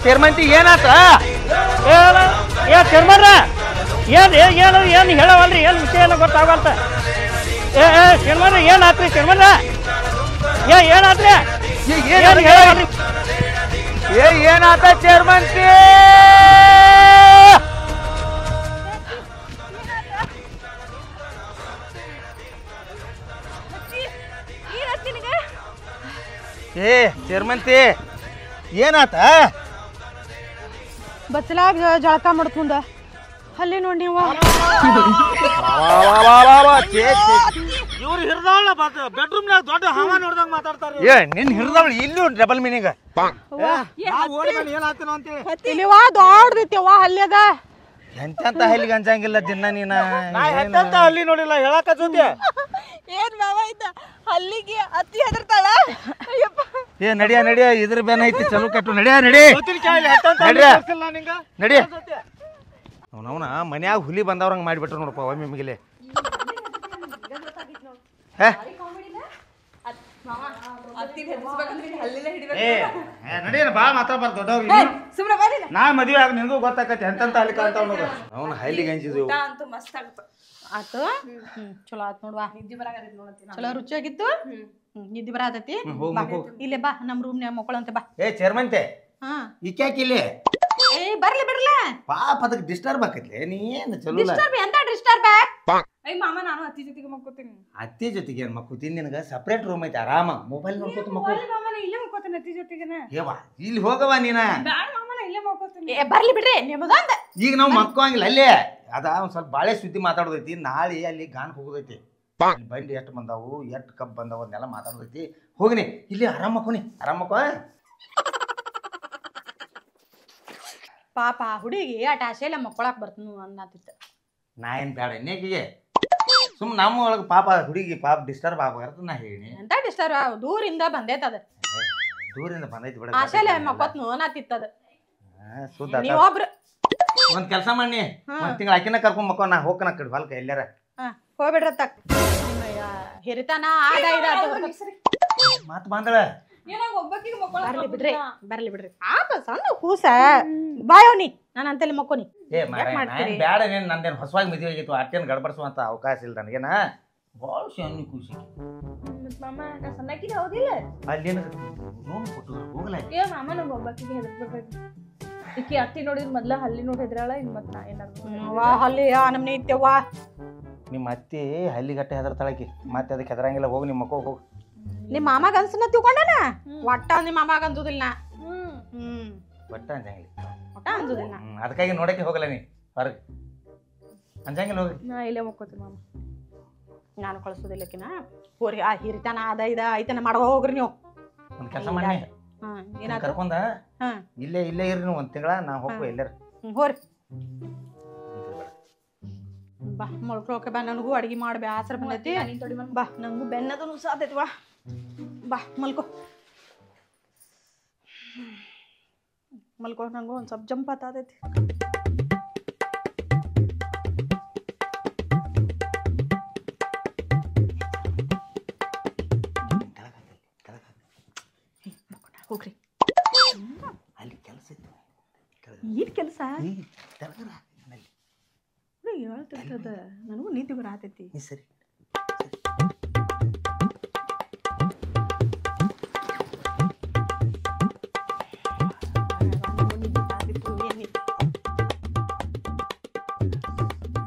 ಚೇರ್ಮಂತಿ ಏನಾತ chairman ಏನು ಹೇಳವಲ್ರಿ ಏನು ವಿಷಯ ಎಲ್ಲ ಗೊತ್ತಾಗಲ್ತ ಚೇರ್ಮನ್ ಏನಾತ್ರಿ ಚೇರ್ಮನ್ ಏನಾತ್ರಿ ಹೇಳವಲ್ರಿ ಏನಾತ ಚೇರ್ಮಂತಿ ಚೇರ್ಮಂತಿ ಏನಾತ ಬಚ್ಚಲಾಗ ಜಳಕ ಮಾಡ್ತ ಮುಂದ ಅಲ್ಲಿ ನೋಡಿ ನೀವು ಇವ್ರು ಹಿರಿದವಳ ಬೆಡ್ರೂಮ್ನಾಗ ದೊಡ್ಡ ಹವಾ ನೋಡ್ದಂಗ ಮಾತಾಡ್ತಾರೆ ನಿನ್ ಹಿರಿದವಳು ಇಲ್ಲೂ ಡಬಲ್ ಮೀನಿಂಗ್ ಏನಾಗ್ತೀನೋ ಅಂತೇಳಿ ಇಲ್ಲಿವಾ ದೊಡ್ಡದೈತಿವ ಅಲ್ಲಿ ಅದ ಎಂತೆಂತ ಹಲ್ಲಿಗೆ ಅಂಜಂಗಿಲ್ಲ ದಿನ ನೀನ ಎಂತ ಅಲ್ಲಿ ನೋಡಿಲ್ಲ ಹೇಳಕ ಜೊತೆ ಏನ್ ಮಾವ ಆಯ್ತ ಅಲ್ಲಿಗೆ ಅತ್ತಿ ಹೆದರ್ತಾಳ ನಡಿಯ ಇದ್ರ ಬೇನ ಐತಿ ಚಲೋ ಕೆಟ್ಟು ನಡಿ ಅವನವನ ಮನ್ಯಾಗ ಹುಲಿ ಬಂದವ್ರಂಗ ಮಾಡಿಬಿಟ್ರು ನೋಡಪ್ಪ ಒಮ್ಮೆ ಮಿಗಿಲೆ ನಡಿಯನ ಭಾಳ ಮಾತಾಡ್ಬಾರ್ದು ದೊಡ್ಡವ್ರಿಗೆ ನಾ ಮದುವೆ ಆಗ ನಿನಗೂ ಗೊತ್ತಾಕತಿ ಎಂತ ಅಲ್ಲಿ ಕಾಣ್ತಾವ ನೋಡು ಅವನ ಹೈಲಿಗೆ ಅಂಜಿದ್ವು ಆತು ಚಲೋ ಆತ್ ನೋಡ್ವಾ ಚಲೋ ರುಚಿಯಾಗಿತ್ತು ನಿದ್ದೆ ಬರತೈತಿ ಇಲ್ಲೇ ಬಾ ನಮ್ ರೂಮ್ನ್ಯಾಗ ಮಕ್ಕಳಂತೆ ಬಾ ಚೇರ್ಮಂತೆ ಹಾ ಈಕ್ಯಾಕಿಲ್ಲಿ ಬರ್ಲಿ ಬಿಡ್ಲ ಪಾಪ ಅದಕ್ಕೆ ಡಿಸ್ಟರ್ಬ್ ಆಕತ್ಲೆ ನೀನು ಚಲೋ ಡಿಸ್ಟರ್ಬ್ ಎಂತ ಡಿಸ್ಟರ್ಬ್ ಮಾಮ ನಾನು ಅತ್ತಿ ಜೊತೆಗೆ ಮಕ್ಕೋತೀನಿ ಅತ್ತಿ ಜೊತೆಗೆ ಏನ್ ಮಕ್ಕೋತೀನಿ ನಿನಗ ಸಪ್ರೇಟ್ ರೂಮ್ ಐತಿ ಆರಾಮ ಮೊಬೈಲ್ ನೋಡ್ಕೊತ ಮಕ್ಕೋ ಇಲ್ಲೇ ಮಕ್ಕೋತೀನಿ ಅತ್ತಿ ಜೊತೆಗೆನ ಏವಾ ಇಲ್ಲಿ ಹೋಗವ ನೀನ ಬ್ಯಾಡ ಮಾಮ ನಾ ಇಲ್ಲೇ ಮಕ್ಕೋತೀನಿ ಬರ್ಲಿ ಬಿಡ್ರಿ ನಿಮ್ಮದಂದ ಈಗ ನಾವು ಮಕ್ಕೋಂಗಿಲ್ಲ ಅಲ್ಲೇ ಅದ ಒಂದ್ ಸ್ವಲ್ಪ ಬಾಳೆ ಸುದ್ದಿ ಮಾತಾಡೋದೈತಿ ನಾಳೆ ಅಲ್ಲಿ ಗಾನ್ ಹೋಗೋದೈತಿ ಬಂಡಿ ಎಷ್ಟು ಬಂದಾವು ಎಷ್ಟು ಕಪ್ ಬಂದಾವು ಅದನ್ನೆಲ್ಲ ಮಾತಾಡೋದೈತಿ ಹೋಗಿನಿ ಇಲ್ಲಿ ಆರಾಮ್ ಮಕ್ಕೋನಿ ಆರಾಮ್ ಮಕ್ಕೋ ಪಾಪ ಹುಡುಗಿ ಆಟ ಆಸೆಲ್ಲ ಮಕ್ಕಳಾಕ್ ಬರ್ತನು ಅನ್ನತಿತ್ತು ನಾ ಏನ್ ಬೇಡ ಇನ್ನೇಕಿಗೆ ಸುಮ್ ನಮ್ಮ ಒಳಗೆ ಪಾಪ ಹುಡುಗಿ ಪಾಪ ಡಿಸ್ಟರ್ಬ್ ಆಗಬಾರ್ದು ನಾ ಹೇಳಿ ಎಂತ ಡಿಸ್ಟರ್ಬ್ ದೂರಿಂದ ಬಂದೈತದ ದೂರಿಂದ ಬಂದೈತಿ ಬಿಡ ಆಸೆಲೆ ಮಕ್ಕೊತ್ನು ಅನ್ನತಿತ್ತದ ಸುದ್ದ ನೀವೊಬ್ರು ಒಂದ್ ಕೆಲಸ ಮಾಡಿ ಒಂದ್ ತಿಂಗಳ ಆಕಿನ ಕರ್ಕೊಂಡ್ ಮಕ್ಕೋ ನಾ ಹೋಗ್ಕನ ಕಡೆ ಹೊಲ್ಕ ಎಲ್ಲಾರ ಹೋಗ್ಬಿಡ್ರ ತಕ್ ಹಿರಿತಾನ ಆದ ಮಾತು ಬಂದಳ ಬರ್ಲಿ ಬಿಡ್ರಿ ಪಾಪ ಸಣ್ಣ ಕೂಸ ಬಾಯೋನಿ ನಾನು ಅಂತಲ್ಲಿ ಮಕ್ಕೋನಿ ಬ್ಯಾಡ ನೀನ್ ನಂದೇನ್ ಹೊಸವಾಗಿ ಮದುವೆ ಆಗಿತ್ತು ಅಟ್ಟೇನ್ ಗಡ್ಬಡಿಸುವಂತ ಅವಕಾಶ ಇಲ್ಲ ನನಗೇನ ಭಾಳ ಸಣ್ಣ ಖುಷಿ ಮಾಮ ನಾ ಸಣ್ಣಕ್ಕಿದ ಹೌದಿಲ್ಲ ಅಲ್ಲಿ ರೂಮ್ ಕೊಟ್ಟು ಹೋಗಲ್ಲ ಮಾಮ ನಂಗೆ ಒಬ್ಬಾಕಿಗೆ ಹೆದರ್ಬಿಡ್ಬೇಕು ಈಕಿ ಅತ್ತಿ ನೋಡಿದ್ ಮೊದ್ಲ ಹಲ್ಲಿ ನೋಡಿದ್ರಾಳ ಇನ್ ಮತ್ ನಾ ಏನಾದ್ರು ಹಲ್ಲಿ ನಮ್ನೆ ಇತ್ತೇವ್ವ ನಿಮ್ಮ ಅತ್ತಿ ಹಲ್ಲಿಗಟ್ಟೆ ಹೆದರ್ತಾಳಕಿ ಮತ್ತೆ ಅದಕ್ಕೆ ಹೆದರಂಗಿಲ್ಲ ಹೋಗಿ ನಿಮ್ಮ ಮಕ್ಕಳು ಹೋಗಿ ನಿಮ್ಮ ಮಾಮಾಗ ಅನ್ಸನ ತಿಳ್ಕೊಂಡನ ಒಟ್ಟ ನಿಮ್ಮ ಮಾಮಾಗ ಅನ್ಸುದಿಲ್ಲ ಒಟ್ಟ ಅಂಜಂಗಿಲ್ಲ ಒಟ್ಟ ಅನ್ಸುದಿಲ್ಲ ಅದಕ್ಕಾಗಿ ನೋಡಕ್ಕೆ ಹೋಗಲ್ಲ ನೀ ಹೊರಗೆ ಅಂಜಂಗಿಲ್ಲ ಹೋಗಿ ನಾ ಇಲ್ಲೇ ಮಕ್ಕೋತೀನಿ ಮಾಮ ನಾನು ಕಳ್ಸೋದಿಲ್ಲಕಿನ ಹೋರಿ ಆ ಹಿರಿತಾನ ಅದ ಇದ ಐತನ ಮಾಡೋ ಹೋಗ್ರಿ ನೀವು ಒಂದ್ ಕೆಲಸ ಮಾಡಿ ಕರ್ಕೊಂಡ ಇಲ್ಲೇ ಇರ್ರಿ ನೀವು ಒಂದ್ ತಿಂಗಳ ನಾ ಹೋಗು ಎಲ್ಲಾರ ಹೋರಿ ಬಾ ಮಲ್ಕೊಳಕ್ಕೆ ಬಾ ನನಗೂ ಅಡಿಗೆ ಮಾಡಿ ಬ್ಯಾಸರ ಬಂದೈತಿ ಬಾ ನಂಗೂ ಬೆನ್ನದು ಸಾತೈತಿ ಬಾ ಮಲ್ಕೋ ನಂಗೂ ಒಂದ್ ಸ್ವಲ್ಪ ಜಂಪ್ ಆತೈತಿ ಹೋಗ್ರಿ ಅಲ್ಲಿ ಕೆಲಸ ಇತ್ತು ಏನ್ ಕೆಲಸ ಹೇಳ್ತಿರ್ತದ ನನಗೂ ನೀತಿ ಬರತೈತಿ ಸರಿ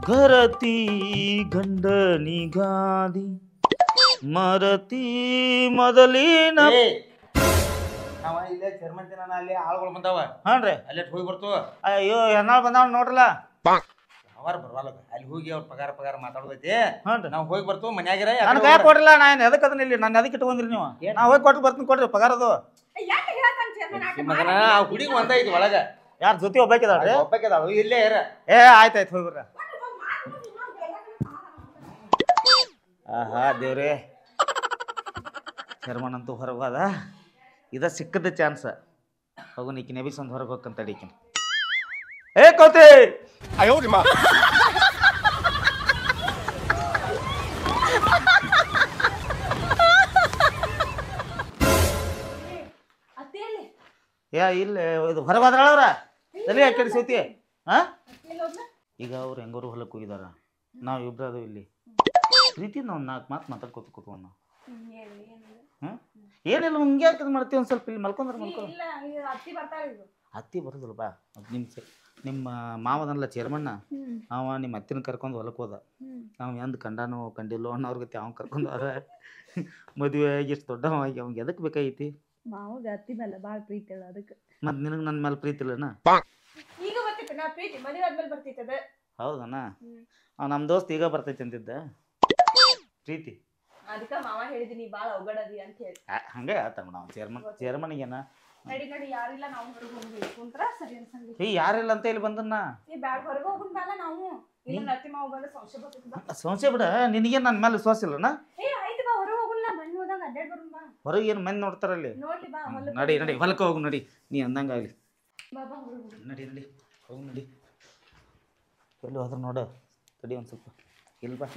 घरती गंडनिगादी मरती ಮೊದಲಿನ ನಾವ ಇಲ್ಲೇ ಚರ್ಮಂತಿನ ಅಲ್ಲಿ ಆಳುಗಳು ಬಂದಾವ ಹಾನ್ರಿ ಅಲ್ಲೇ ಹೋಗಿ ಬರ್ತೀವ ಅಯ್ಯೋ ಹೆಣ್ಣಾಳು ಬಂದಾವ ನೋಡ್ರಲ್ಲ ಅವರ ಬರವಲ್ಲ ಅಲ್ಲಿ ಹೋಗಿ ಅವ್ರ ಪಗಾರ ಮಾತಾಡೋದೈತಿ ಹಾನ್ರಿ ನಾವು ಹೋಗಿ ಬರ್ತೀವಿ ಮನ್ಯಾಗಿರ ನಾನು ಕೈ ಕೊಡ್ರಲ್ಲ ನಾ ಏನು ಎದಕ್ಕೆ ಅದನ್ನ ಇಲ್ಲಿ ನಾನು ಎದಕ್ಕೆ ಇಟ್ಕೊಂಡ್ರಿ ನೀವು ನಾ ಹೋಗಿ ಕೊಟ್ಟು ಬರ್ತೀನಿ ಕೊಡ್ರಿ ಪಗಾರದು ಮಗನ ಆ ಹುಡುಗಿ ಒಂದೈತಿ ಒಳಗ ಯಾರ ಜೊತೆ ಒಬ್ಬಾಕಿದಾಳು ಇಲ್ಲೇ ಇರ ಆಯ್ತಾಯ್ತು ಹೋಗಿ ಬರ್ರ ಆಹಾ ದೇವ್ರೇ ಚರ್ಮನ್ ಅಂತೂ ಹೊರಗೋದ ಇದ ಸಿಕ್ಕದ ಚಾನ್ಸ್ ಹೋಗು ನೀಕಿ ನೆಬಿಸೊಂದು ಹೊರಗೆ ಹೋಗ್ಕಂತ ಅಡಿಕಿನ ಏ ಕೌತಿ ಅಯ್ಯೋ ನಿಮ್ಮ ಇಲ್ಲ ಇದು ಹೊರಗೋದ್ರವ್ರ ತಲೆ ಯಾಕೆ ಸೌತಿ ಹಾ ಈಗ ಅವ್ರು ಹೆಂಗೋರು ಹೊಲಕ್ಕೆ ಹೋಗಿದಾರ ನಾವು ಇಬ್ರು ಅದು ಇಲ್ಲಿ ಪ್ರೀತಿ ನಾವು 4 ಮಾತು ಮಾತಾಡ್ಕೊತ ಕೂತ್ಕೊಂಡು ನಾವು ಏನಿಲ್ಲ ಹಿಂಗೆ ಯಾಕೆ ಮಾಡ್ತೀವಿ ಒಂದು ಸ್ವಲ್ಪ ಇಲ್ಲಿ ಮಲ್ಕೊಂಡ್ರೆ ಅತ್ತಿ ಬರೋದಿಲ್ಲ ಬಾ ನಿಮ್ಮ ಮಾವದಲ್ಲ ಚೇರ್ಮಣ್ಣ ಅವ ನಿಮ್ಮ ಅತ್ತಿನ ಕರ್ಕೊಂಡು ಹೊಲಕ್ಕೆ ಹೋದ ನಾವು ಎಂದ್ ಕಂಡಾನೋ ಕಂಡಿಲ್ಲೋ ಅನ್ನೋರ್ಗತಿ ಅವ್ನು ಕರ್ಕೊಂಡು ಹೋದ ಮದುವೆ ಆಗಿ ಎಷ್ಟು ದೊಡ್ಡವಾಗಿ ಅವ್ನಿಗೆ ಎದಕ್ಕೆ ಬೇಕಾಗೈತಿ ಮಾವಾಗ ಅತ್ತಿ ಮೇಲೆ ಭಾಳ ಪ್ರೀತಿ ಅದ ಅದಕ್ಕೆ ಮತ್ತೆ ನಿನಗೆ ನನ್ನ ಮೇಲೆ ಪ್ರೀತಿ ಇಲ್ಲನ ಈಗ ಬರ್ತಿತ್ತು ನಾ ಪ್ರೀತಿ ಮದುವೆ ಆದ್ಮೇಲೆ ಬರ್ತಿತ್ತದ ಹೌದಣ್ಣ ನಮ್ಮ ದೋಸ್ತ್ ಈಗ ಬರ್ತೈತಿ ಅಂತಿದ್ದ ಪ್ರೀತಿ ಅದಕ್ಕೆ ಮಾವ ಹೇಳಿದೀನಿ ಭಾಳ ಒಗಡದಿ ಅಂತ ಹೇಳಿ ಹಂಗೆ ಆತ ನಾವು ಚೇರ್ಮನ್ಗೇನ ನಡಿ ನಡಿ ಯಾರಿಲ್ಲ ನಾವು ಹೊರಗೆ ಹೋಗ್ಬೇಕು ಕುಂತ್ರ ಸರಿ ಅನ್ಸಂಗಿ ಏ ಯಾರಿಲ್ಲ ಅಂತ ಇಲ್ಲಿ ಬಂದನ್ನ ಬ್ಯಾಡ್ ಹೊರಗೆ ಹೋಗುನ್ ಬಾಲ ನಾವು ಇಲ್ಲ ಅತ್ತಿ ಮಾವ ಬಂದ್ರೆ ಸಂಶಯ ಬರ್ತೈತಿ ಸಂಶಯ ಬಿಡ ನಿನಗೆ ನನ್ನ ಮೇಲೆ ವಿಶ್ವಾಸ ಇಲ್ಲನ ಆಯ್ತು ಬಾ ಹೊರಗೆ ಹೋಗುನ್ ಬನ್ನಿ ಹೋದಂಗ ಅಡ್ಡಾಡ್ ಬರುನ್ ಬಾ ಹೊರಗೆ ಏನು ಮಂದಿ ನೋಡ್ತಾರಲ್ಲಿ ನೋಡ್ಲಿ ಬಾ ನಡಿ ಹೊಲಕ್ಕೆ ಹೋಗು ನಡಿ ನೀ ಅಂದಂಗಾಗಲಿ ಬಾ ಹೊರಗೆ ನಡಿ ಹೋಗು ನಡಿ ಎಲ್ಲಿ ಹೋದ್ರ ನೋಡ ತಡಿ ಒಂದು ಸ್ವಲ್ಪ ಇಲ್ಲಿ ಬಾ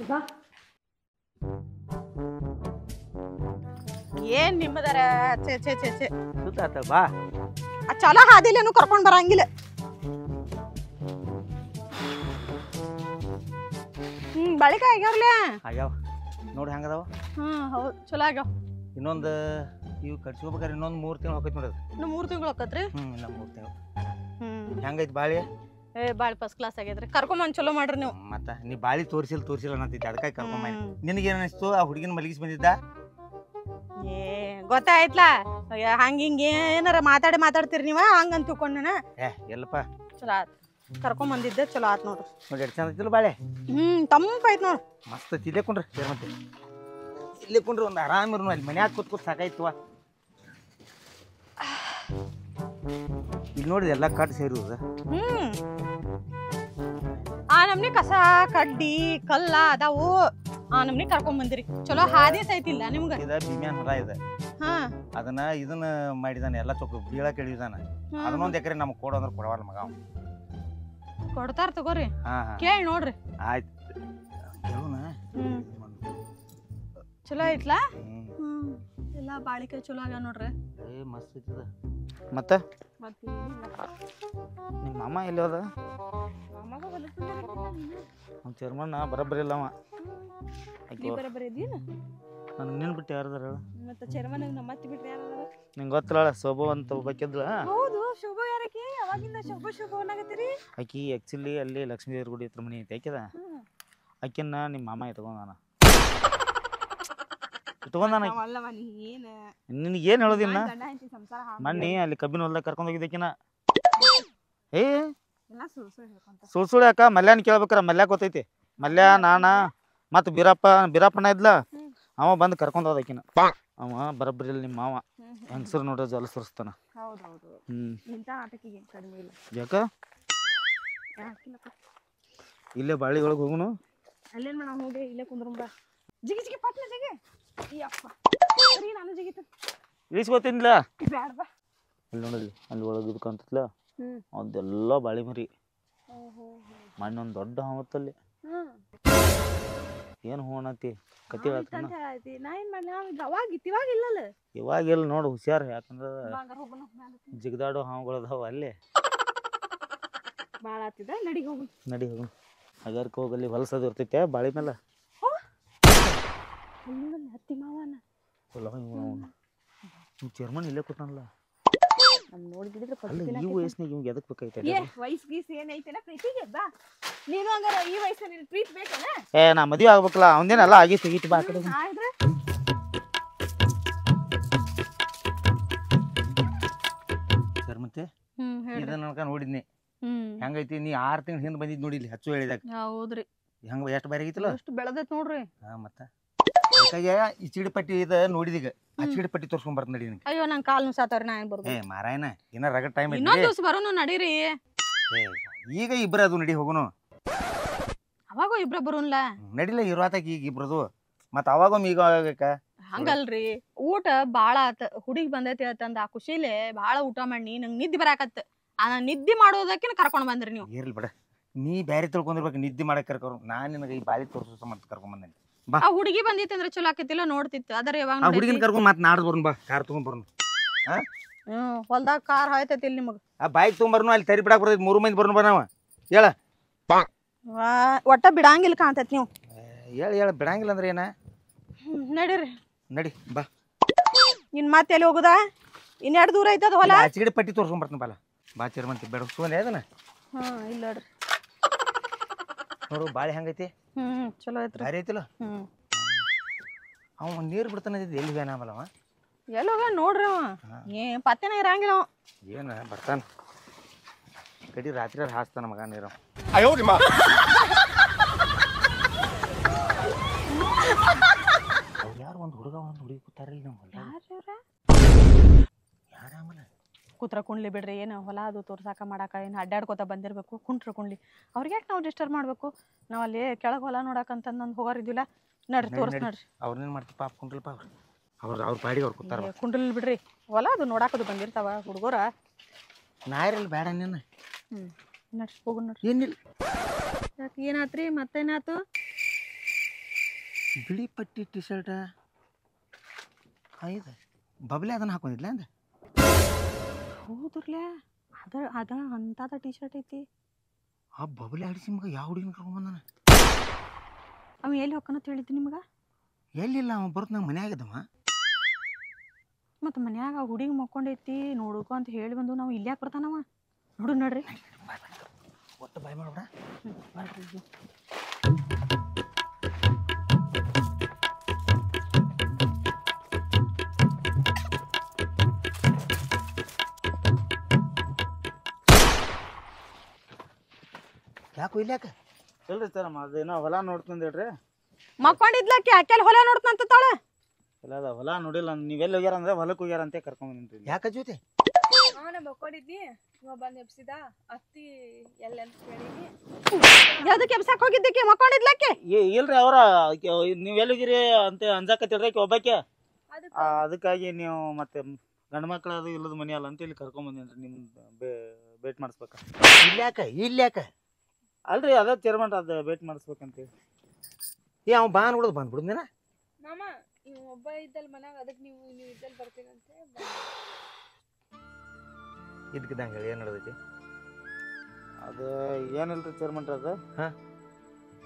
ಏನ್ ನಿಮ್ಮದಾರ ಛೇ ಛೇ ಛೇ ಛೇ ಸುತ್ತಾತ ಬಾ ಚಲೋ ಹಾದಿಲೇನು ಕರ್ಕೊಂಡ್ ಬರಂಗಿಲ್ಲ ಬಳಿಕ ಆಗ್ಯಾವ್ರಲ್ಲ ಆಗ್ಯಾವ ನೋಡಿ ಹೆಂಗದಾವ ಹೌದು ಚಲೋ ಆಗ್ಯಾವ ಇನ್ನೊಂದು ಇವು ಕಟ್ಸ್ಕೋಬೇಕಾರೆ ಇನ್ನೊಂದು 3 ತಿಂಗಳು ಹೋಗೈತಿ ನೋಡೋದು ಇನ್ನು 3 ತಿಂಗಳು ಹೋಗತ್ರಿ ಇಲ್ಲ 3 ತಿಂಗಳು ಹೆಂಗೈತಿ ಬಾಳಿ ಬಾಳ್ ಫಸ್ಟ್ ಕ್ಲಾಸ್ ಆಗೈತ್ರಿ ಕರ್ಕೊಂಬಂದ್ ಚಲೋ ಮಾಡ್ರಿ ನೀವು ಮತ್ತ ನೀ ಬಾಳಿ ತೋರಿಸಿಲ್ಲ ಅನ್ನತ್ತಿದ್ದೆ ಅದಕ್ಕಾಗಿ ಕರ್ಕೊಂಬಂದಿ ನಿನಗೇನು ಅನಿಸ್ತು ಆ ಹುಡುಗಿನ ಮಲಗಿಸಿ ಬಂದಿದ್ದ ಏ ಗೊತ್ತಾಯ್ತಲ್ಲ ಹಂಗ ಹಿಂಗ ಏನಾರ ಮಾತಾಡ್ತೀರಿ ನೀವ ಹಂಗಂತ ತಿಳ್ಕೊಂಡ ಎಲ್ಲಪ್ಪ ಚಲೋ ಆತ್ ಕರ್ಕೊಂಬಂದಿದ್ದೆ ಚಲೋ ಆತ್ ನೋಡ್ರಿ ನೋಡಿ ಎಷ್ಟು ಚಂದ ಐತಿಲ್ಲ ಬಾಳೆ ತಂಪಾಯ್ತು ನೋಡ್ರಿ ಮಸ್ತ್ ಇಲ್ಲೇ ಕುಂಡ್ರಿ ಮತ್ತೆ ಇಲ್ಲೇ ಕುಂಡ್ರಿ ಒಂದು ಆರಾಮಿರು ಅಲ್ಲಿ ಮನ್ಯಾಗ ಕೂತ್ ಸಾಕಾಯ್ತವ ಇಲ್ಲಿ ನೋಡಿದ ಎಲ್ಲ ಕಾಡು ಸೇರುದ ಆ ನಮ್ನಿ ಕಸ ಕಡ್ಡಿ ಕಲ್ಲ ಅದಾವು ಆ ನಮ್ನಿ ಕರ್ಕೊಂಡ್ ಬಂದಿರಿ ಚಲೋ ಹಾದಿ ಸೈತಿಲ್ಲ ನಿಮ್ಗ ಇದ ಭೀಮ್ಯಾನ್ ಹೊಲ ಇದೆ ಹಾ ಇದನ್ನ ಮಾಡಿದಾನೆ ಎಲ್ಲ ಚೊಕ್ಕ ಬೀಳ ಕೇಳಿದಾನ ಅದನ್ನೊಂದ್ ಎಕರೆ ನಮ್ಗೆ ಕೊಡು ಅಂದ್ರೆ ಕೊಡವಲ್ಲ ಮಗ ಅವ ಕೊಡ್ತಾರ ತಗೋರಿ ಕೇಳಿ ನೋಡ್ರಿ ಆಯ್ತು ಚಲೋ ಐತ್ಲಾ ಎಲ್ಲ ಬಾಳಿಕೆ ಚಲೋ ಆಗ್ಯಾವ ನೋಡ್ರಿ ಮಸ್ತ್ ಐತದ ಮತ್ತ ನಿಮ್ಮ ಮಾಮ ಎಲ್ಲಿ ಹೋದ ಅವ್ನ ಚೇರ್ಮನ್ ಬರಬ್ಬರಿ ಇಲ್ಲ ಅವ ನಾನು ನಿನ್ ಬಿಟ್ಟು ಯಾರದಾರ ಮತ್ತೆ ಚೇರ್ಮನ್ ನಮ್ಮ ಅತ್ತಿ ಬಿಟ್ರೆ ಯಾರು ನಿಂಗೆ ಗೊತ್ತಿಲ್ಲ ಶೋಭಾ ಅಂತ ಒಬ್ಬಾಕಿದ್ಲ ಹೌದು ಶೋಭಾ ಯಾರಕ್ಕೆ ಅವಾಗಿಂದ ಶೋಭಾ ಅನ್ನಕತ್ತೀರಿ ಆಕಿ ಆಕ್ಚುಲಿ ಅಲ್ಲಿ ಲಕ್ಷ್ಮೀ ದೇವ್ರ ಗುಡಿ ಹತ್ರ ಮನಿ ಐತಿ ಆಕಿದ ಆಕಿನ್ನ ನಿಮ್ಮ ಮಾಮ ಇಟ್ಕೊಂಡಾನ ನಿನಗೆ ಏನು ಹೇಳೋದಿನ್ನ ಮನ್ನಿ ಅಲ್ಲಿ ಕಬ್ಬಿನ ಹೊಲ್ದಾಗ ಕರ್ಕೊಂಡು ಹೋಗಿದ್ದಕಿನ ಏ ಸುಳ್ಳು ಯಾಕ ಮಲ್ಯಾನ ಕೇಳ್ಬೇಕಾರ ಮಲ್ಯ ಗೊತ್ತೈತಿ ಮಲ್ಯ ನಾನ ಮತ್ತು ಬೀರಪ್ಪನ ಇದ್ಲ ಅವ ಬಂದು ಕರ್ಕೊಂಡು ಹೋದಕಿನ ಅವ ಬರಬ್ಬರಿ ಇಲ್ಲ ನಿಮ್ಮ ಮಾವ ಹೆಂಗಸರು ನೋಡ್ರ ಜಲ ಸುರಿಸ್ತಾನ ಯಾಕ ಇಲ್ಲೇ ಬಾಳಿ ಒಳಗೆ ಹೋಗುನು ಅಲ್ಲೇನ್ ಮಾಡೋಣ ಹೋಗಿ ಇಲ್ಲೇ ಕುಂದ್ರಂಬ ಜಿಗಿ ಜಿಗಿ ಪಟ್ನ ಜಿಗಿ ಅಯ್ಯಪ್ಪ ಸರಿ ನಾನು ಜಿಗಿತ ಇಳಿಸ್ಕೊತಿನ್ಲ ಬ್ಯಾಡ ಬಾ ಅಲ್ಲಿ ನೋಡಲಿ ಅಲ್ಲಿ ಒಳಗೆ ಇದಕ್ಕಂತತ್ಲ ಅದೆಲ್ಲ ಬಾಳಿ ಮರಿ ಮಣ್ಣೊಂದು ದೊಡ್ಡ ಹಾವತ್ತಲ್ಲಿ ಏನು ಹೋಣತಿ ಕತಿ ಹೇಳ್ತೀನಿ ನಾ ಏನ್ ಮಾಡ್ಲಿ ಅವಾಗ ಇಲ್ಲಲ್ಲ ಇವಾಗೆಲ್ಲ ನೋಡು ಹುಷಾರ್ ಯಾಕಂದ್ರೆ ಜಿಗದಾಡೋ ಹಾವುಗಳದಾವ ಅಲ್ಲೇ ಭಾಳ ಆತಿದ ನಡಿ ಹೋಗು ಅಗರ್ಕ ಹೋಗಲ್ಲಿ ಹೊಲಸದು ಇರ್ತೈತೆ ಬಾಳಿ ಮೇಲೆ ಹತ್ತಿ ಮಾವನ ಚೇರ್ಮನ್ ಇಲ್ಲೇ ಕೂತಾನಲ್ಲ ನೋಡಿದ್ರೆ ಅಲ್ಲ ಈ ವಯಸ್ಸಿನಾಗ ಇವ್ಗೆ ಎದಕ್ ಬೇಕಾಯ್ತು ವಯಸ್ಸು ಗೀಸ್ ಏನೈತೆನ ಪ್ರೀತಿಗೆ ಬಾ ನೀನು ಹಂಗಾರ ಈ ವಯಸ್ಸಲ್ಲಿ ಪ್ರೀತಿ ಬೇಕನ ನಾ ಮದುವೆ ಆಗ್ಬೇಕಲ್ಲ ಅವನೇನೆಲ್ಲ ಆಗಿ ತೆಗೀತಿ ಬಾ ಕಡೆ ಸರ್ ಮತ್ತೆ ಇದನ್ನ ನೋಡಿದ್ನಿ ಹೆಂಗೈತಿ ನೀ 6 ತಿಂಗಳ ಹಿಂದೆ ಬಂದಿದ್ ನೋಡಿಲಿ ಹಚ್ಚು ಹೇಳಿದಾಗ ಹೌದ್ರಿ ಹೆಂಗ ಎಷ್ಟು ಬಾರಿ ಆಗಿತ್ತಲ್ಲ ಎಷ್ಟು ಬೆಳೆದೈತ್ ನೋಡ್ರಿ ಮತ್ತ ಈ ಚಿಡಿ ಪಟ್ಟಿ ಇದ ನೋಡಿದೀಗ ಆ ಚಿಡಿ ಪಟ್ಟಿ ತೋರ್ಸ್ಕೊಂಡ್ ಬರ್ತ ನಡಿ ಅಯ್ಯೋ ನಂಗೆ ಕಾಲ್ ನುಸಾತಾರ ನಾ ಏನ್ ಬರ್ಬೋದು ಮಾರಾಯನ ಇನ್ನ ರಗಡ್ ಟೈಮ್ ಐತಿ ಇನ್ನೊಂದ್ ದಿವಸ ಬರೋನು ನಡೀರಿ ಈಗ ಇಬ್ರ ಅದು ನಡಿ ಹೋಗುನು ಅವಾಗ ಇಬ್ರ ಬರೋನ್ಲ ನಡಿಲ್ಲ ಇರುವಾತಾಗ ಈಗ ಇಬ್ರದು ಮತ್ತ ಅವಾಗೊಮ್ಮೆ ಈಗ ಆಗಬೇಕ ಹಂಗಲ್ರಿ ಊಟ ಬಾಳ ಆತ ಹುಡುಗಿ ಬಂದೈತಿ ಅಂತಂದ ಆ ಖುಷಿಲೆ ಬಾಳ ಊಟ ಮಾಡಿ ನಂಗೆ ನಿದ್ದೆ ಬರಾಕತ್ತ ನಿದ್ದೆ ಮಾಡೋದಕ್ಕೆ ಕರ್ಕೊಂಡ್ ಬಂದ್ರಿ ನೀವು ಇರ್ಲಿ ಬಿಡ ನೀ ಬ್ಯಾರೆ ತಿಳ್ಕೊಂಡಿರ್ಬೇಕು ನಿದ್ದೆ ಮಾಡಕ್ ಕರ್ಕೊಂಡು ನಾನ್ ನಿನಗೆ ಈ ಬಾಳಿ ತೋರ್ಸೋ ಸಂಬಂಧ ಕರ್ಕೊಂಡ್ ಬಂದೇನಿ ಆ ಹುಡುಗಿ ಬಂದಿತ್ತು ಅಂದ್ರೆ ಚಲೋ ಆಕೈತಿಲ್ಲ ನೋಡ್ತಿತ್ತು ಅದರ ಯಾವಾಗ ಆ ಹುಡುಗಿನ ಕರ್ಕೊಂಡ್ ಮತ್ತೆ ನಾಡ್ದು ಬರೋಣ ಬಾ ಕಾರ್ ತಗೊಂಡ್ ಬರೋಣ ಹೊಲ್ದಾಗ ಕಾರ್ ಹಾಯ್ತೈತಿ ಇಲ್ಲಿ ನಿಮಗ್ ಆ ಬೈಕ್ ತೊಗೊಂಬರ್ನು ಅಲ್ಲಿ ತರಿ ಬಿಡಾಕ್ ಬರ್ತೈತಿ 3 ಮಂದಿ ಬರ್ನು ಬನಾವ ಹೇಳ ಒಟ್ಟ ಬಿಡಂಗಿಲ್ಲ ಕಾಣ್ತೈತಿ ನೀವು ಹೇಳ ಬಿಡಂಗಿಲ್ಲ ಅಂದ್ರೆ ಏನ ನಡೀರಿ ನಡಿ ಬಾ ಇನ್ ಮತ್ತೆ ಎಲ್ಲಿ ಹೋಗುದಾ ಇನ್ನೆರಡು ದೂರ ಐತದ ಹೊಲ ಆಚೆಗಡೆ ಪಟ್ಟಿ ತೋರ್ಸ್ಕೊಂಡ್ ಬರ್ತೀನಿ ಬಾಲ ಬಾ ಚೇರ್ಮಂತಿ ಬೆಡಸ್ಕೊಂಡೆ ಅದನ್ನ ಇಲ್ಲ ನೋಡ್ರಿ ನೋಡು ಬಾಳೆ ಹೆಂಗೈತಿ ಚಲೋ ಐತ್ರಿ ಭಾರಿ ಐತಿಲ್ಲ ಅವ ನೀರು ಬಿಡ್ತಾನ ಎಲ್ಲಿ ಬೇನಾಮಲ್ಲ ಅವ ಎಲ್ಲಿ ಹೋಗ ನೋಡ್ರಿ ಅವ ಪತ್ತೆನ ಇರಂಗಿಲ್ಲ ಅವ ಏನ ಬರ್ತಾನ ಕಡಿ ರಾತ್ರಿ ಹಾಸ್ತಾನ ಮಗ ನೀರು ಯಾರು ಒಂದು ಹುಡುಗ ಒಂದು ಹುಡುಗಿ ಕೂತಾರಿಲ್ಲ ನಮ್ಮ ಯಾರಾಮಲ್ಲ ಕೂತ್ರ ಕುಣ್ಲಿ ಬಿಡ್ರಿ ಏನು ಹೊಲ ಅದು ತೋರ್ಸಾಕ ಮಾಡಾಕ ಏನು ಅಡ್ಡಾಡ್ಕೋತ ಬಂದಿರ್ಬೇಕು ಕುಂಟ್ರ ಕುಣ್ಲಿ ಅವ್ರಿಗೆ ಯಾಕೆ ನಾವು ಡಿಸ್ಟರ್ಬ್ ಮಾಡ್ಬೇಕು ನಾವ್ ಅಲ್ಲಿ ಕೆಳಗೆ ಹೊಲ ನೋಡಕಂತಂದ್ ಹೋಗಾರಿದ್ವಿಲ್ಲ ನಡ್ರಿ ತೋರ್ಸ್ ನಡ್ರಿ ಅವ್ರನ್ನೇನ್ ಮಾಡ್ತೀವಿ ಪಾಪ ಕುಂಡ್ರಲ್ಪ ಅವ್ರ ಪಾಡಿಗೆ ಅವ್ರು ಕೂತಾರ ಕುಂಡ್ರಲ್ ಬಿಡ್ರಿ ಹೊಲ ಅದು ನೋಡಾಕದು ಬಂದಿರ್ತಾವ ಹುಡುಗರ ನಾಯಿರಲ್ಲ ಬೇಡ ನೀನು ನಡ್ರಿ ಹೋಗು ನೋಡ್ರಿ ಏನಿಲ್ಲ ಯಾಕೆ ಏನಾತ್ರಿ ಮತ್ತೇನಾತು ಬಿಳಿ ಪಟ್ಟಿ ಟಿ ಶರ್ಟ್ ಆಯ್ತು ಬಬ್ಲೆ ಅದನ್ನ ಹಾಕೊಂಡಿದ್ಲ ಅಂದ ಹೌದ್ರಲ್ಲ ಅದ ಅಂತದ ಟಿ ಶರ್ಟ್ ಐತಿ ಆ ಬಬ್ಲೆ ಆಡಿಸಿ ಮಗ ಯಾವ ಹುಡುಗಿನ ಕರ್ಕೊಂಬಂದಾನ ಅವ ಎಲ್ಲಿ ಹೋಗ್ಕನತ್ ಹೇಳಿದ್ದಿ ನಿಮ್ಗೆ ಎಲ್ಲಿಲ್ಲ ಅವ ಬರುತ್ತೆ ನಂಗೆ ಮನೆ ಆಗಿದ್ದವ ಮತ್ತು ಮನ್ಯಾಗ ಹುಡುಗಿ ಮಕ್ಕೊಂಡೈತಿ ನೋಡುಕೋ ಅಂತ ಹೇಳಿ ಬಂದು ನಾವು ಇಲ್ಲಿ ಯಾಕೆ ಬರ್ತಾನವ ನೋಡು ನೋಡ್ರಿ ಒಟ್ಟು ಬಾಯ್ ಮಾಡ್ಬೇಡ ಯಾಕೆ ಇಲ್ಯಾಕ ಇಲ್ರಿ ಸರ್ ಅದೇನೋ ಹೊಲ ನೋಡ್ತಂದ್ ಹೇಳ್ರಿ ಮಕ್ಕೊಂಡಿದ್ಲಕ್ಕೆ ಯಾಕೆಲ್ಲಿ ಹೊಲ ನೋಡ್ತಂತ ತಾಳ ಇಲ್ಲ ಅದ ಹೊಲ ನೋಡಿಲ್ಲ ನೀವೆಲ್ಲಿ ಹೋಗ್ಯಾರ ಅಂದ್ರೆ ಹೊಲಕ್ಕೆ ಹೋಗ್ಯಾರ ಅಂತ ಕರ್ಕೊಂಡ್ಬಂದ್ರಿ ಯಾಕೆ ಜೊತೆ ನಾ ಬಕ್ಕೊಂಡಿದ್ನಿ ಇವ ಬಂದ್ ಎಬ್ಸಿದ ಅತ್ತಿ ಎಲ್ಲ ಅಂತ ಕೇಳಿನಿ ಯಾವ್ದಕ್ಕೆ ಎಬ್ಸಾಕ್ ಹೋಗಿದ್ದಕ್ಕೆ ಮಕ್ಕೊಂಡಿದ್ಲಕ್ಕೆ ಇಲ್ರಿ ಅವ್ರ ನೀವೆಲ್ಲಿ ಹೋಗಿರಿ ಅಂತ ಅಂಜಾಕತ್ತಿರ್ರಿ ಒಬ್ಬಾಕೆ ಅದಕ್ಕಾಗಿ ನೀವು ಮತ್ತೆ ಗಂಡು ಮಕ್ಳು ಅದು ಇಲ್ಲದ ಮನೆ ಅಲ್ಲ ಅಂತ ಇಲ್ಲಿ ಕರ್ಕೊಂಡ್ಬಂದೇನ್ರಿ ನಿಮ್ ಭೇಟ್ ಮಾಡಿಸ್ಬೇಕ ಇಲ್ಯಾಕ ಅಲ್ರಿ ಅದ ಚೇರ್ಮನ್ ಅದ ಭೇಟ್ ಮಾಡಿಸ್ಬೇಕಂತ ಅವ ಬಾ ನೋಡೋದು ಬಂದ್ಬಿಡುದೇನ ಮಾಮ ಇವ್ ಒಬ್ಬ ಇದ್ದಲ್ ಮನ್ಯಾಗ ಅದಕ್ಕೆ ನೀವು ಇದ್ದಲ್ಲಿ ಬರ್ತೀನಂತೆ ಇದಕ್ಕಿದ್ದಂಗೆ ಹೇಳಿ ಏನು ನಡೆದೈತಿ ಅದು ಏನಿಲ್ರಿ ಚೇರ್ಮನ್ ಅದು ಹಾಂ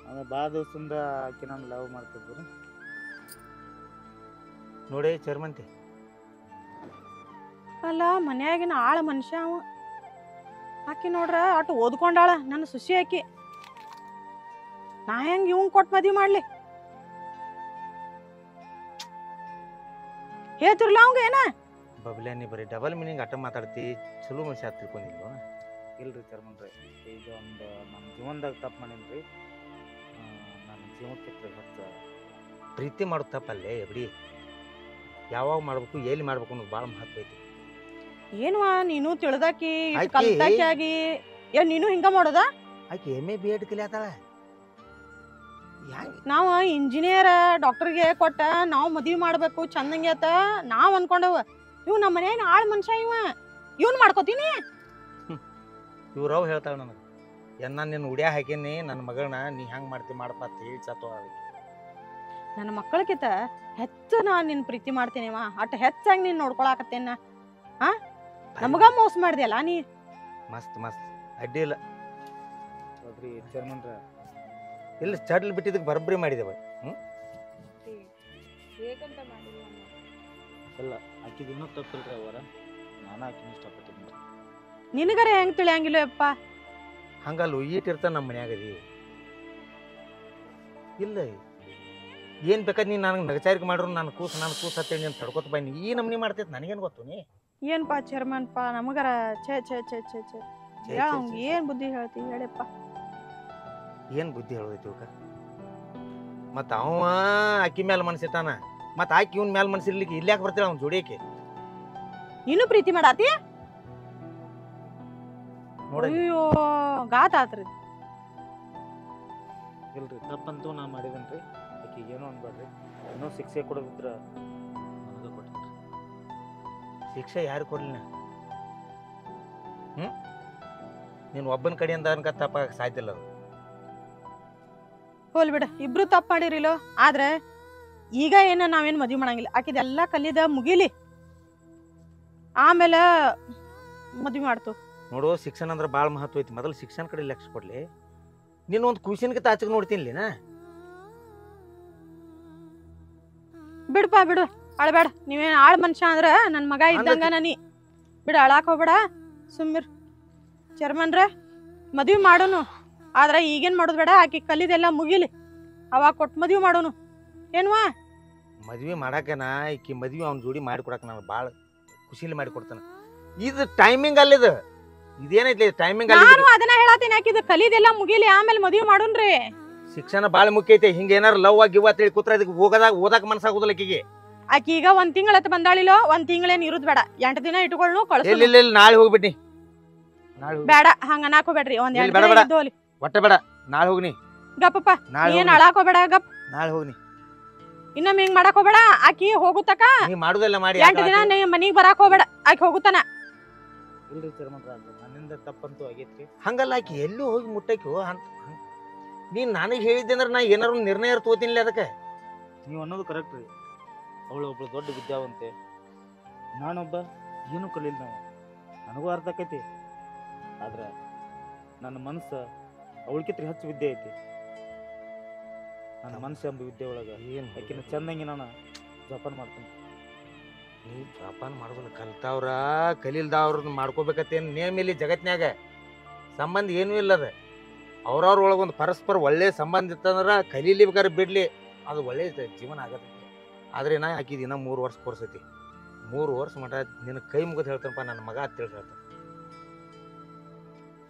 ಅದು ಭಾಳ ದಿವಸದಿಂದ ಆಕೆ ನಾನು ಲವ್ ಮಾಡ್ತಿದ್ರು ನೋಡಿ ಚೇರ್ಮಂತಿ ಅಲ್ಲ ಮನ್ಯಾಗಿನ ಆಳ ಮನುಷ್ಯ ಅವ ಆಕಿ ನೋಡ್ರ ಅಟ್ಟು ಓದ್ಕೊಂಡಾಳ ನನ್ನ ಸುಶಿ ಆಕಿ ನಾ ಹೆಂಗ್ ಇವಂಗ್ ಕೊಟ್ಟು ಮದ್ವಿ ಮಾಡ್ಲಿ ಹೇಳ್ತಿರ್ಲ ಅವಂಗ ಏನ ಬಬ್ಲೆ ನೀ ಬರೀ ಡಬಲ್ ಮೀನಿಂಗ್ ಅಟ್ಟ ಮಾತಾಡ್ತಿ ಚಲೋ ಮನುಷ್ಯ ತಿಳ್ಕೊಂಡಿಲ್ವ ಇಲ್ರಿ ಚೇರ್ಮನ್ರಿ ಇದು ಒಂದು ನಮ್ಮ ಜೀವನದಾಗ ತಪ್ಪು ಮಾಡೀನಿ ನನ್ನ ಜೀವನಕ್ಕೆ ಹೊತ್ತು ಪ್ರೀತಿ ಮಾಡೋದು ತಪ್ಪಲ್ಲೇ ಎಬ್ಡಿ ಯಾವಾಗ ಮಾಡ್ಬೇಕು ಎಲ್ಲಿ ಮಾಡ್ಬೇಕು ಅನ್ನೋದು ಭಾಳ ಮಹತ್ವ ಐತಿ ಏನ್ವಾ ನೀನು ತಿಳಿದಾಕಿ ಕಲ್ತಾಕಿ ಆಗಿ ಏನ್ ನೀನು ಹಿಂಗ ಮಾಡೋದ ಆಕೆ MA B.Ed ಕಲಿಯಾತಾಳ ನಾವ ಇಂಜಿನಿಯರ್ ಡಾಕ್ಟರ್ಗೆ ಕೊಟ್ಟ ನಾವ್ ಮದ್ವಿ ಮಾಡ್ಬೇಕು ಚಂದಂಗೆ ಆತ ನಾವ್ ಅನ್ಕೊಂಡವ ಇವ್ ನಮ್ಮ ಮನ್ಯಾಗ ಆಳ್ ಮನುಷ್ಯ ಇವನ್ ಮಾಡ್ಕೋತೀನಿ ಇವ್ರವ್ ಹೇಳ್ತಾಳ ನನಗೆ ನಾನು ನಿನ್ನ ಉಡ್ಯಾ ಹಾಕೀನಿ ನನ್ನ ಮಗಳನ್ನ ನೀ ಹೆಂಗೆ ಮಾಡ್ತಿ ಮಾಡಪ್ಪ ಅಂತ ಹೇಳಿ ಸತ್ತು ನನ್ನ ಮಕ್ಕಳಕ್ಕಿಂತ ಹೆಚ್ಚು ನಾನ್ ನಿನ್ ಪ್ರೀತಿ ಮಾಡ್ತೇನಿವ ಅಟ್ ಹೆಚ್ಚಾಗಿ ನೀನ್ ನೋಡ್ಕೊಳಕತ್ತೇನ ನಮಗ ಮೋಸ ಮಾಡ್ದಿಯಲ್ಲ ನೀ ಮಸ್ತ್ ಮಸ್ತ್ ಅಡ್ಡಿ ಇಲ್ಲ ನೋಡ್ರಿ ಚೇರ್ಮನ್ರ ಇಲ್ಲ ಚಡ್ಲ್ ಬಿಟ್ಟಿದ್ದಕ್ಕೆ ಬರಬ್ರಿ ಮಾಡಿದೇವ ಬೇಕಂತ ಮಾಡಿಲ್ಲ ಇಲ್ಲ ಆಕಿದ ಇನ್ನೂ ತಪ್ಪಿಲ್ರಿ ಅವರ ನಾನು ಆಕಿನ ಇಷ್ಟಪಟ್ಟಿದ್ದೀನಿ ನಿನಗರ ಹೆಂಗ್ ತಿಳಿಯಂಗಿಲ್ಲಪ್ಪ ಹಂಗಲ್ಲ ಈಟಿರ್ತಾನ ನಮ್ಮ ಮನ್ಯಾಗದಿ ಇಲ್ಲ ಏನು ಬೇಕಾದ್ ನೀನು ನನಗೆ ನಗಚಾರಿಕೆ ಮಾಡ್ರು ನಾನು ಕೂಸು ಹತ್ತೇಳಿ ನೀನು ತಡ್ಕೊತ ಬನ್ನಿ ಈ ನಮ್ನಿ ಮಾಡ್ತೈತೆ ನನಗೇನು ಗೊತ್ತು ನೀ ಏನ್ಪಾ ಚೇರ್ಮನ್ಪ ನಮಗರ ಛೇ ಛೇ ಛೇ ಛೇ ಛೇ ಹೇಳ ಏನ್ ಬುದ್ಧಿ ಹೇಳ್ತಿ ಹೇಳಪ್ಪ ಏನು ಬುದ್ಧಿ ಹೇಳೋದೈತಿ ಇವಾಗ ಮತ್ತು ಅವ ಅಕ್ಕಿ ಮೇಲೆ ಮನಸ್ಸಿಟ್ಟಾನ ಮತ್ತು ಆಕಿ ಇವನ್ ಮೇಲೆ ಮನಸ್ಸಿರ್ಲಿಕ್ಕೆ ಇಲ್ಲಿ ಯಾಕೆ ಬರ್ತೀಳ ಅವ್ನ ಜೋಡಿಯಕ್ಕೆ ನೀನು ಪ್ರೀತಿ ಮಾಡಾತಿ ನೋಡಿ ಅಯ್ಯೋ ಗಾತ ಆತ್ರಿ ಇಲ್ರಿ ತಪ್ಪಂತೂ ನಾ ಮಾಡಿದೇನ್ರಿ ಆಕಿಗೆ ಏನೋ ಅನ್ಬೇಡ್ರಿ ಇನ್ನೂ ಶಿಕ್ಷೆ ಕೊಡೋದಿದ್ರ ನನಗೆ ಕೊಟ್ಟಿದ್ರಿ ಶಿಕ್ಷೆ ಯಾರು ಕೊಡ್ಲಿನ ನೀನು ಒಬ್ಬನ ಕಡೆಯಿಂದ ಅನ್ಕ ತಪ್ಪ ಸಾಯ್ತಿಲ್ಲ ಅದು ಹೋಲ್ ಬಿಡ ಇಬ್ರು ತಪ್ಪು ಮಾಡಿರಿಲೋ ಆದ್ರೆ ಈಗ ಏನ ನಾವೇನ್ ಮದ್ವಿ ಮಾಡಂಗಿಲ್ಲ ಆಕಿದೆಲ್ಲ ಕಲಿದ ಮುಗಿಲಿ ಆಮೇಲೆ ಮದ್ವಿ ಮಾಡ್ತು. ನೋಡು ಶಿಕ್ಷಣ ಅಂದ್ರೆ ಭಾಳ ಮಹತ್ವ ಐತಿ. ಮೊದಲು ಶಿಕ್ಷಣ ಕಡೆ ಲಕ್ಷ ಕೊಡ್ಲಿ. ನೀನು ಒಂದು ಖುಷಿನ್ಕಿಂತ ಆಚೆಗೆ ನೋಡ್ತೀನಿ ನಾ. ಬಿಡಪ್ಪ ಬಿಡು, ಅಳಬೇಡ. ನೀವೇನ್ ಆಳ್ ಮನುಷ್ಯ ಅಂದ್ರ ನನ್ ಮಗ ಇದ್ದಂಗ ನನಿ. ಬಿಡು, ಅಳಾಕ್ ಹೋಗ್ಬೇಡ, ಸುಮ್ಮಿರ್. ಚರ್ಮನ್ರ ಮದ್ವಿ ಮಾಡೋನು, ಆದ್ರ ಈಗೇನ್ ಮಾಡೋದು ಬೇಡ. ಆಕಿ ಕಲಿದೆಲ್ಲ ಮುಗಿಲಿ, ಅವಾಗ ಕೊಟ್ಟು ಮದ್ವಿ ಮಾಡೋನು. ಏನ್ವಾ ಮದ್ವಿ ಮಾಡಾಕನ ಈಕಿ ಮದ್ವಿ ಅವ್ನ ಜೋಡಿ ಮಾಡಿಕೊಡಕ್ಕೆ ನಾನು ಭಾಳ ಖುಷಿಲಿ ಮಾಡಿಕೊಡ್ತಾನೆ. ಇದು ಟೈಮಿಂಗ್ ಅಲ್ಲಿದು. ಇದೇನೈತಿ ಟೈಮಿಂಗ್ ಅಲ್ಲಿ. ನಾನು ಅದನ್ನ ಹೇಳತ್ತೀನಿ, ಆಕಿದು ಕಲಿದೆಲ್ಲ ಮುಗಿಲಿ, ಆಮೇಲೆ ಮದ್ವಿ ಮಾಡೋನ್ರಿ. ಶಿಕ್ಷಣ ಭಾಳ ಮುಖ್ಯ ಐತಿ. ಹಿಂಗ ಏನಾರ ಲವ್ ಆಗಿ ಗಿವ್ ಅಂತೇಳಿ ಕೂತ್ರ ಇದಕ್ಕೆ ಓದಾಕ ಮನಸ್ಸಾಗೋದಿಲ್ಲ ಆಕಿಗೆ. ಆಕಿ ಈಗ 1 ತಿಂಗಳತ್ತ ಬಂದಾಳಿಲೋ, 1 ತಿಂಗಳೇನ್ ಇರುದ್ ಬೇಡ, 8 ದಿನ ಇಟ್ಕೊಳ್ಳು ಕಳ್ಸು. ಇಲ್ಲ ನಾಳೆ ಹೋಗ್ಬಿಟ್ನಿ. ಬೇಡ, ಹಂಗ ಅನ್ನಾಕೋಬೇಡ್ರಿ. ಒಂದ್ 2 ದಿನ ಇದ್ದೋಲಿ. ಒಟ್ಟ ಬೇಡ, ನಾಳೆ ಹೋಗ್ನಿ. ಗಪ್ಪಪ್ಪ, ಏನ್ ಅಳಾಕೋಬೇಡ, ಗಪ್. ನಾಳೆ ಹೋಗ್ನಿ. ಇನ್ನೊಮ್ಮೆ ಹಿಂಗ್ ಮಾಡಕ್ ಹೋಗ್ಬೇಡ. ಆಕಿ ಹೋಗುತ್ತಕ ನೀ ಮಾಡುದೆಲ್ಲ ಮಾಡಿ 8 ದಿನ ನೀ ಮನಿಗ್ ಬರಾಕ್ ಹೋಗ್ಬೇಡ. ಆಕಿ ಹೋಗುತ್ತಾನ. ಇಲ್ರಿ ಚರ್ಮನ್ರ, ನನ್ನಿಂದ ತಪ್ಪಂತೂ ಆಗೈತ್ರಿ. ಹಂಗಲ್ಲ, ಆಕಿ ಎಲ್ಲೂ ಹೋಗಿ ಮುಟ್ಟಕ್ಕೆ ನೀನ್ ನನಗೆ ಹೇಳಿದ್ದೆ ಅಂದ್ರೆ ನಾ ಏನಾರು ನಿರ್ಣಯ ತಗೋತೀನಿ ಅದಕ್ಕೆ. ನೀವು ಅನ್ನೋದು ಕರೆಕ್ಟ್ ರೀ. ಅವಳು ಒಬ್ಳು ದೊಡ್ಡ ವಿದ್ಯಾವಂತೆ, ನಾನೊಬ್ಬ ಏನೂ ಕಲಿಲ್ಲ. ನಾವು ನನಗೂ ಅರ್ಥ ಆಕೈತಿ. ಆದ್ರೆ ನನ್ನ ಮನಸ್ಸು ಅವಳಕಿತ್ರ ಹೆಚ್ಚು ವಿದ್ಯೆ ಐತಿ. ನನ್ನ ಮನಸ್ಸು ಎಂಬ ವಿದ್ಯೆ ಒಳಗೆ ಆಕಿನ ಚಂದಂಗಿ ನಾನು ಜೋಪಾನ ಮಾಡ್ತೀನಿ. ನೀ ಜೋಪಾನ ಮಾಡೋದನ್ನ ಕಲ್ತಾವ್ರ ಕಲಿಲ್ದವ್ರನ್ನ ಮಾಡ್ಕೋಬೇಕತ್ತೇನು ನೇಮ್ ಇಲ್ಲಿ ಜಗತ್ನ್ಯಾಗ. ಸಂಬಂಧ ಏನೂ ಇಲ್ಲದ. ಅವ್ರವ್ರ ಒಳಗೊಂದು ಪರಸ್ಪರ ಒಳ್ಳೆ ಸಂಬಂಧ ಇತ್ತಂದ್ರೆ ಕಲೀಲಿ ಬೇಕಾದ್ರೆ ಬಿಡ್ಲಿ, ಅದು ಒಳ್ಳೆ ಜೀವನ ಆಗತ್ತೆ. ಆದ್ರೆ ನಾ ಆಕಿದ್ ಇನ್ನ 3 ವರ್ಷ ಕೋರ್ಸ್ ಐತಿ. 3 ವರ್ಷ ಮಟ ನಿನ್ನ ಕೈ ಮುಗಿದು ಹೇಳ್ತಾನಪ್ಪ ನನ್ನ ಮಗ ಅಂತ ಹೇಳಿ ಹೇಳ್ತಾನೆ.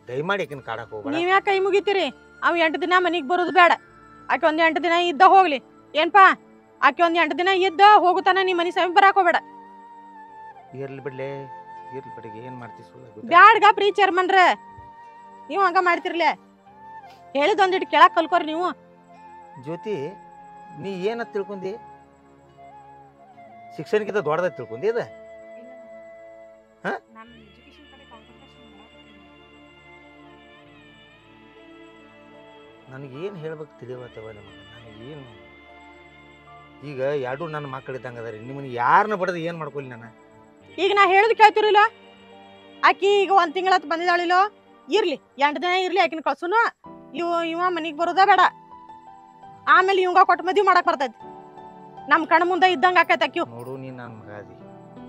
ದಯಮಾಡಿ ಆಕಿನ ಕಾಡಕ್ ಹೋಗ್ಬೇಡ. ನೀವ್ ಯಾಕೆ ಕೈ ಮುಗಿತೀರಿ? ಅವ್ 8 ದಿನ ಮನಿಗ್ ಬರೋದು ಬೇಡ. ಆಕೆ ಒಂದ್ 8 ದಿನ ಇದ್ದ ಹೋಗ್ಲಿ. ಏನ್ಪಾ, ಆಕೆ ಒಂದ್ 8 ದಿನ ಇದ್ದ ಹೋಗುತ್ತಾನ. ನೀ ಮನಿ ಸಮೀಪ ಬರಾಕ್ ಹೋಗ್ಬೇಡ. ಇರ್ಲಿ ಬಿಡ್ಲೆ, ಇರ್ಲಿ ಬಿಡಿಗೆ ಏನ್ ಮಾಡ್ತಿ ಸುಳ್ಳು. ಬ್ಯಾಡ್ಗ ಪ್ರೀ ಚೇರ್ಮನ್ರ, ನೀವು ಹಂಗ ಮಾಡ್ತಿರ್ಲೆ. ಹೇಳಿದೊಂದಿಟ್ಟು ಕೇಳಾಕ್ ಕಲ್ಕೋರಿ ನೀವು. ಜ್ಯೋತಿ, ನೀ ಏನ ತಿಳ್ಕೊಂಡಿ? ಶಿಕ್ಷಣಕ್ಕಿಂತ ದೊಡ್ಡದ ತಿಳ್ಕೊಂಡಿ ಅದ? ನನಗೇನು ಹೇಳ್ಬೇಕು ತಿಳಿಯವತ್ತವ ನಿಮಗೆ. ನನಗೇನು ಈಗ ಎರಡು ನನ್ನ ಮಕ್ಕಳಿದ್ದಂಗೆ ಅದ ರೀ. ನಿಮ್ಮನ್ನ ಯಾರನ್ನ ಬಡದು ಏನು ಮಾಡ್ಕೊಲಿ ನಾನು? ಈಗ ನಾ ಹೇಳುದು ಕೇಳ್ತಿರಿಲ್ಲ? ಆಕಿ ಈಗ 1 ತಿಂಗಳತ್ ಬಂದಿದ್ದಾಳಿಲ್ಲೋ, ಇರ್ಲಿ 8 ದಿನ ಇರ್ಲಿ, ಆಕಿನ ಕಳ್ಸುನು. ಇವ ಮನಿಗ್ ಬರೋದ ಬೇಡ. ಆಮೇಲೆ ಇವಂಗ ಕೊಟ್ಟು ಮದ್ವಿ ಮಾಡಕ್ ಬರ್ತೈತಿ. ನಮ್ ಕಣ್ಣ ಮುಂದೆ ಇದ್ದಂಗ ಆಕೈತಿ ಆಕಿ. ನೋಡು, ನೀ ನನ್ನ ಮಗ ಅದಿ,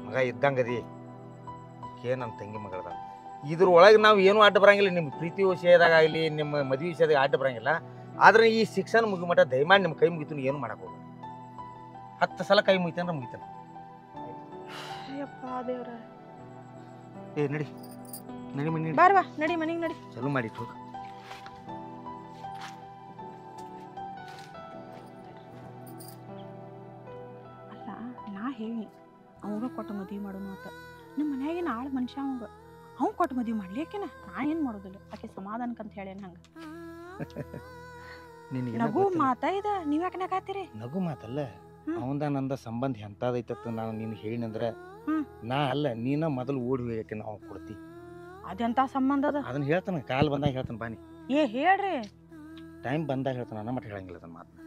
ಮಗ ಇದ್ದಂಗದಿ. ಏನ್ ನನ್ನ ತಂಗಿ ಮಗಳದ. ಇದ್ರೊಳಗೆ ನಾವು ಏನು ಅಡ್ಡ ಬರಂಗಿಲ್ಲ. ನಿಮ್ಮ ಪ್ರೀತಿ ವಿಷಯದಾಗ ಆಗಲಿ, ನಿಮ್ಮ ಮದುವೆ ವಿಷಯದಾಗ ಅಡ್ಡ ಬರಂಗಿಲ್ಲ. ಆದ್ರೆ ಈ ಶಿಕ್ಷಣ ಮುಗಿ ಮಟ್ಟ ದಯಮಾಡಿ ನಿಮ್ಮ ಕೈ ಮುಗಿತು ಏನು ಮಾಡಕ್ ಹೋಗ. 10 ಸಲ ಕೈ ಮುಗಿತಂದ್ರೆ ಮುಗಿತಾನೆ. ಏ ನಡಿ ನಡಿ ಮನಿ ಬಾರ್ವಾ, ನಡಿ ಮನಿಗ್ ನಡಿ. ಚಲೋ ಮಾಡಿ ಹೋಗ. ಅಲ್ಲ, ನಾ ಹೇಳಿ ಅವಾಗ ಕೊಟ್ಟು ಮದ್ವಿ ಮಾಡೋನು ಅಂತ. ನಮ್ಮ ಮನ್ಯಾಗಿನ ಆಳ್ ಮನುಷ್ಯ ಅವಂಗ. ಅವ್ನು ಕೊಟ್ಟು ಮದ್ವಿ ಮಾಡ್ಲಿಕ್ಕೆನ ನಾ ಏನ್ ಮಾಡೋದಿಲ್ಲ. ಆಕೆ ಸಮಾಧಾನಕ್ಕಂತ ಹೇಳೇನ ಹಂಗ. ನಗು ಮಾತಾ ಇದ, ನೀವ್ ಯಾಕೆ ನಗಾತೀರಿ? ನಗು ಮಾತಲ್ಲ, ಅವಂದ ನಂದ ಸಂಬಂಧ ಎಂತಾದೈತತ್ತ ನಾನು ನೀನು ಹೇಳಿನಂದ್ರ ನಾ ಅಲ್ಲ, ನೀನ ಮೊದಲು ಓಡಿ ಹೋಗಕ್ಕೆ ನಾವು ಕೊಡ್ತಿ. ಅದೆಂತ ಸಂಬಂಧ ಅದ? ಅದನ್ನ ಹೇಳ್ತಾನ, ಕಾಲ್ ಬಂದಾಗ ಹೇಳ್ತಾನ. ಬಾನಿ ಏ ಹೇಳ್ರಿ, ಟೈಮ್ ಬಂದಾಗ ಹೇಳ್ತಾನ. ನನ್ನ ಮಟ್ಟ ಹೇಳಂಗಿಲ್ಲ ಅದನ್ನ ಮಾತನ್ನ.